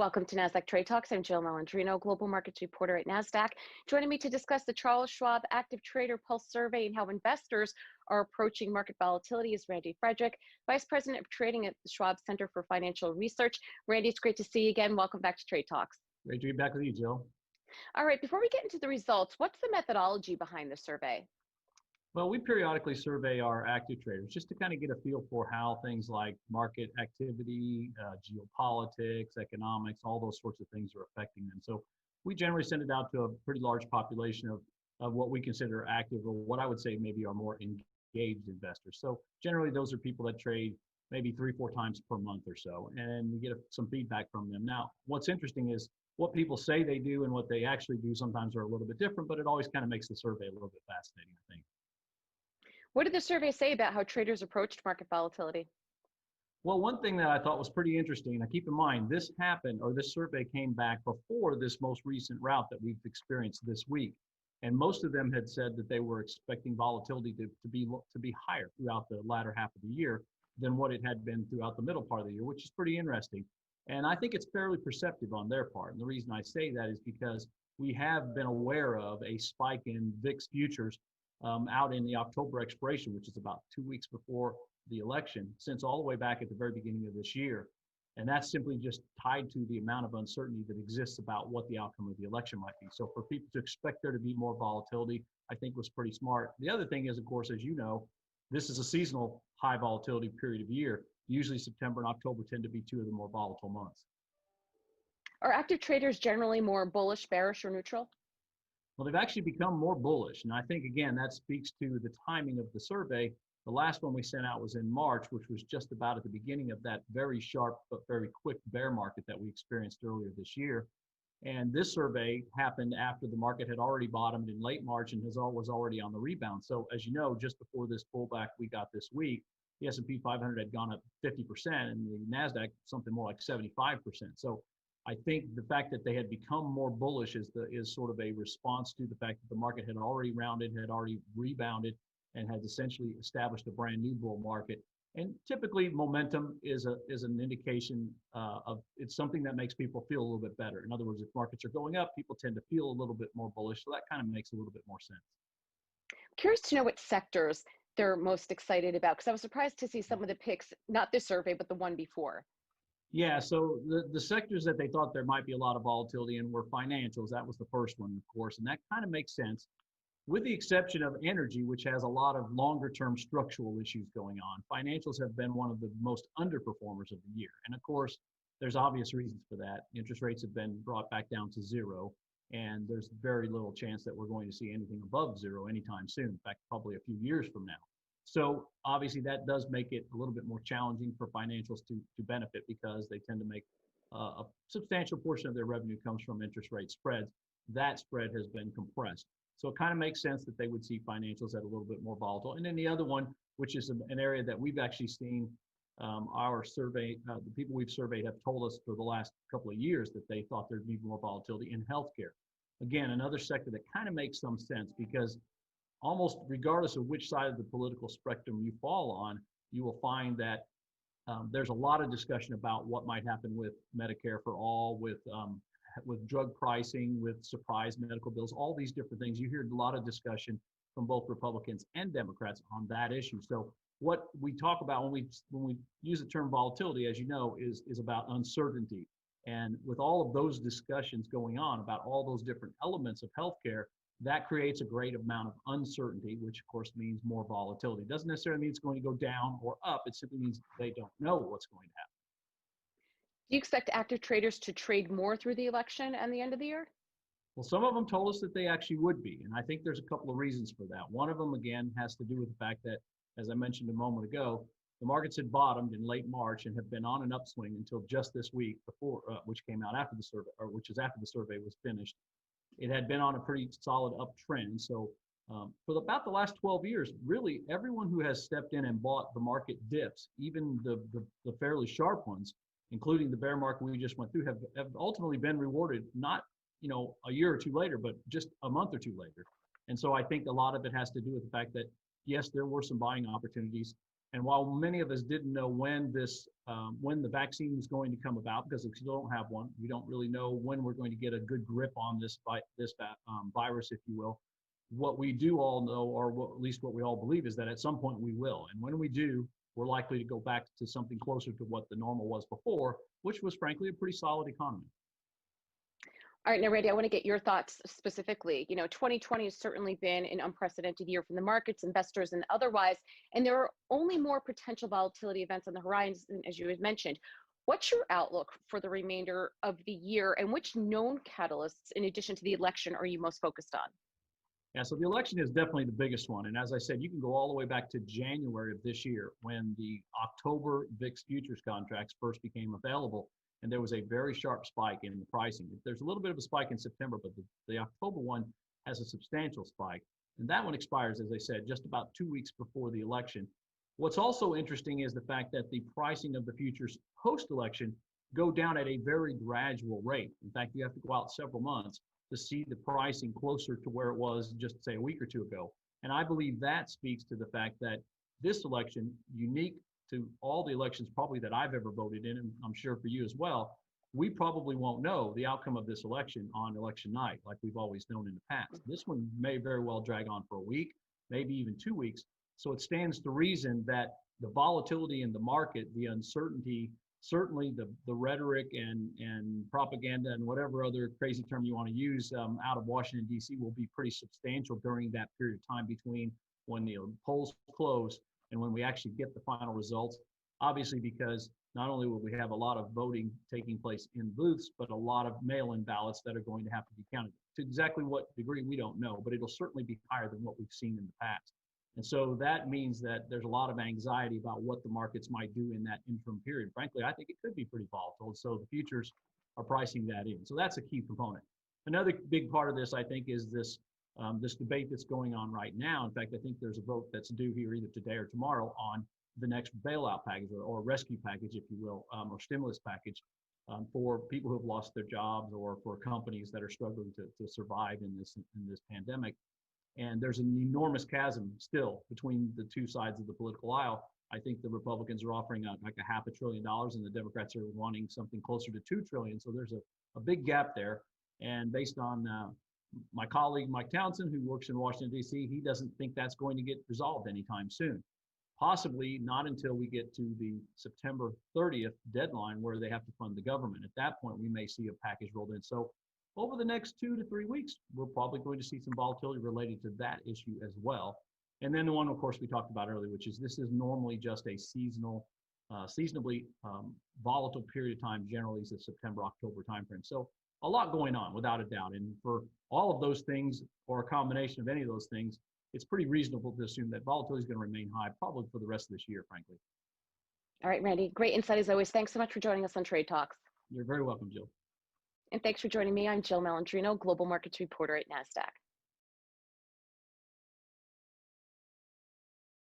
Welcome to Nasdaq Trade Talks. I'm Jill Malandrino, Global Markets Reporter at Nasdaq. Joining me to discuss the Charles Schwab Active Trader Pulse Survey and how investors are approaching market volatility is Randy Frederick, Vice President of Trading at the Schwab Center for Financial Research. Randy, it's great to see you again. Welcome back to Trade Talks. Great to be back with you, Jill. All right, before we get into the results, what's the methodology behind the survey? Well, we periodically survey our active traders just to kind of get a feel for how things like market activity, geopolitics, economics, all those sorts of things are affecting them. So we generally send it out to a pretty large population of what we consider active, or what I would say maybe are more engaged investors. So generally those are people that trade maybe 3-4 times per month or so, and we get some feedback from them. Now, what's interesting is what people say they do and what they actually do sometimes are a little bit different, but it always kind of makes the survey a little bit fascinating, I think. What did the survey say about how traders approached market volatility? Well, one thing that I thought was pretty interesting, now keep in mind, this happened, or this survey came back before this most recent rout that we've experienced this week. And most of them had said that they were expecting volatility to be higher throughout the latter half of the year than what it had been throughout the middle part of the year, which is pretty interesting. And I think it's fairly perceptive on their part. And the reason I say that is because we have been aware of a spike in VIX futures out in the October expiration, which is about 2 weeks before the election, since all the way back at the very beginning of this year. And that's simply just tied to the amount of uncertainty that exists about what the outcome of the election might be. So for people to expect there to be more volatility, I think was pretty smart. The other thing is, of course, as you know, this is a seasonal high volatility period of year. Usually September and October tend to be two of the more volatile months. Are active traders generally more bullish, bearish, or neutral? Well, they've actually become more bullish. And I think, again, that speaks to the timing of the survey. The last one we sent out was in March, which was just about at the beginning of that very sharp but very quick bear market that we experienced earlier this year. And this survey happened after the market had already bottomed in late March and was already on the rebound. So as you know, just before this pullback we got this week, the S&P 500 had gone up 50% and the Nasdaq something more like 75%. So I think the fact that they had become more bullish is sort of a response to the fact that the market had already rounded, had already rebounded, and had essentially established a brand new bull market. And typically momentum is an indication of, it's something that makes people feel a little bit better. In other words, if markets are going up, people tend to feel a little bit more bullish. So that kind of makes a little bit more sense. Curious to know what sectors they're most excited about, because I was surprised to see some of the picks, not this survey, but the one before. Yeah, so the sectors that they thought there might be a lot of volatility in were financials. That was the first one, of course, and that kind of makes sense, with the exception of energy, which has a lot of longer-term structural issues going on. Financials have been one of the most underperformers of the year. And of course, there's obvious reasons for that. Interest rates have been brought back down to zero, and there's very little chance that we're going to see anything above zero anytime soon. In fact, probably a few years from now. So obviously that does make it a little bit more challenging for financials to benefit, because they tend to make a substantial portion of their revenue comes from interest rate spreads. That spread has been compressed. So it kind of makes sense that they would see financials at a little bit more volatile. And then the other one, which is an area that we've actually seen our survey, the people we've surveyed have told us for the last couple of years that they thought there'd be more volatility in healthcare. Again, another sector that kind of makes some sense, because almost regardless of which side of the political spectrum you fall on, you will find that there's a lot of discussion about what might happen with Medicare for all, with drug pricing, with surprise medical bills, all these different things. You hear a lot of discussion from both Republicans and Democrats on that issue. So what we talk about when we use the term volatility, as you know, is about uncertainty. And with all of those discussions going on about all those different elements of healthcare, that creates a great amount of uncertainty, which of course means more volatility. It doesn't necessarily mean it's going to go down or up. It simply means they don't know what's going to happen. Do you expect active traders to trade more through the election and the end of the year? Well, some of them told us that they actually would be. And I think there's a couple of reasons for that. One of them, again, has to do with the fact that, as I mentioned a moment ago, the markets had bottomed in late March and have been on an upswing until just this week, before which came out after the survey, or which is after the survey was finished. It had been on a pretty solid uptrend. So for about the last 12 years, really everyone who has stepped in and bought the market dips, even the fairly sharp ones, including the bear market we just went through, have ultimately been rewarded, not a year or two later, but just a month or two later. And so I think a lot of it has to do with the fact that, yes, there were some buying opportunities. And while many of us didn't know when when the vaccine was going to come about, because we still don't have one, we don't really know when we're going to get a good grip on this virus, if you will. What we do all know, or at least what we all believe, is that at some point we will. And when we do, we're likely to go back to something closer to what the normal was before, which was frankly a pretty solid economy. All right, now, Randy, I want to get your thoughts specifically. 2020 has certainly been an unprecedented year from the markets, investors, and otherwise, and there are only more potential volatility events on the horizon, as you had mentioned. What's your outlook for the remainder of the year, and which known catalysts, in addition to the election, are you most focused on? Yeah, so the election is definitely the biggest one. And as I said, you can go all the way back to January of this year when the October VIX futures contracts first became available. And there was a very sharp spike in the pricing. There's a little bit of a spike in September, but the October one has a substantial spike. And that one expires, as I said, just about 2 weeks before the election. What's also interesting is the fact that the pricing of the futures post-election go down at a very gradual rate. In fact, you have to go out several months to see the pricing closer to where it was just, say, a week or two ago. And I believe that speaks to the fact that this election, unique to all the elections probably that I've ever voted in, and I'm sure for you as well, we probably won't know the outcome of this election on election night like we've always known in the past. This one may very well drag on for a week, maybe even 2 weeks. So it stands to reason that the volatility in the market, the uncertainty, certainly the rhetoric and propaganda and whatever other crazy term you want to use out of Washington, D.C. will be pretty substantial during that period of time between when the polls close and when we actually get the final results. Obviously, because not only will we have a lot of voting taking place in booths, but a lot of mail-in ballots that are going to have to be counted. To exactly what degree, we don't know, but it'll certainly be higher than what we've seen in the past. And so that means that there's a lot of anxiety about what the markets might do in that interim period. Frankly, I think it could be pretty volatile. So the futures are pricing that in. So that's a key component. Another big part of this, I think, is this debate that's going on right now. In fact, I think there's a vote that's due here either today or tomorrow on the next bailout package or rescue package, if you will, or stimulus package for people who have lost their jobs or for companies that are struggling to survive in this pandemic. And there's an enormous chasm still between the two sides of the political aisle. I think the Republicans are offering like a $500 billion and the Democrats are wanting something closer to $2 trillion. So there's a big gap there. And based on my colleague, Mike Townsend, who works in Washington, D.C., he doesn't think that's going to get resolved anytime soon. Possibly not until we get to the September 30th deadline where they have to fund the government. At that point, we may see a package rolled in. So over the next 2 to 3 weeks, we're probably going to see some volatility related to that issue as well. And then the one, of course, we talked about earlier, which is this is normally just a seasonably volatile period of time, generally is the September, October timeframe. So a lot going on, without a doubt. And for all of those things, or a combination of any of those things, it's pretty reasonable to assume that volatility is going to remain high probably for the rest of this year, frankly. All right, Randy, great insight as always. Thanks so much for joining us on Trade Talks. You're very welcome, Jill. And thanks for joining me. I'm Jill Malandrino, Global Markets Reporter at Nasdaq.